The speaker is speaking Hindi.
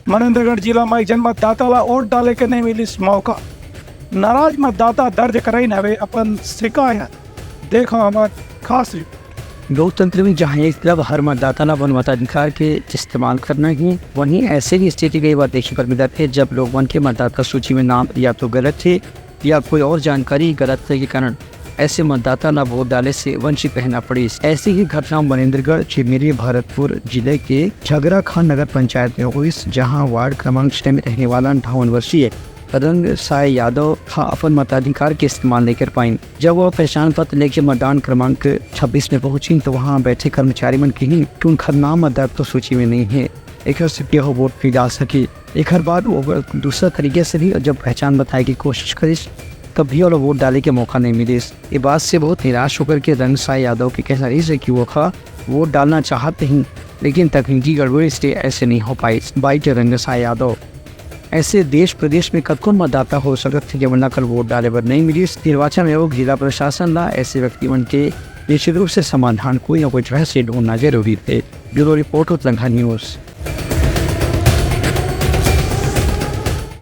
मनेंद्रगढ़ जिला में जन मतदाता वोट डाले के नहीं मिली मौका। नाराज मतदाता दर्ज कराई नवे अपन शिकायत। देखो हमार खास लोकतंत्र में जहाँ एक तरफ हर मतदाता ला वन मताधिकार के इस्तेमाल करना ही, वहीं ऐसे भी स्थिति कई बार देखने पर मिला थे जब लोग वन के मतदाता सूची में नाम या तो गलत थे या कोई और जानकारी गलत थे के कारण ऐसे मतदाता ला वोट डाले से वंचित रहना पड़ी। ऐसी ही घटना मनेंद्रगढ़ चिमेरी भरतपुर जिले के झगरा खान नगर पंचायत में हुई, जहाँ वार्ड क्रमांक 6 में रहने वाला 58 वर्षीय रंग साय यादव अपन मताधिकार के इस्तेमाल नहीं कर पाई। जब वह पहचान पत्र लेकर मतदान क्रमांक 26 में पहुंची तो वहां बैठे कर्मचारी मन कही कि उनका नाम मतदाता सूची में नहीं है, एक से वोट की जा सकी। एक बार वो दूसरा तरीके से भी जब पहचान बताने की कोशिश करी तब भी और वोट डाले के मौका नहीं मिले। ये बात से बहुत निराश होकर के रंग साय यादव की कहना रही है कि वो वोट डालना चाहते हैं लेकिन तकनीकी गड़बड़ी से ऐसे नहीं हो पाई। बाइट रंग साय यादव ऐसे देश प्रदेश में कतकों मतदाता हो सकते जब नकल वोट डाले पर नहीं मिली। निर्वाचन आयोग जिला प्रशासन ला ऐसे व्यक्ति मन के निश्चित रूप से समाधान कोई न कोई तरह से ढूंढना जरूरी थे। Bureau report Uttarakhand news.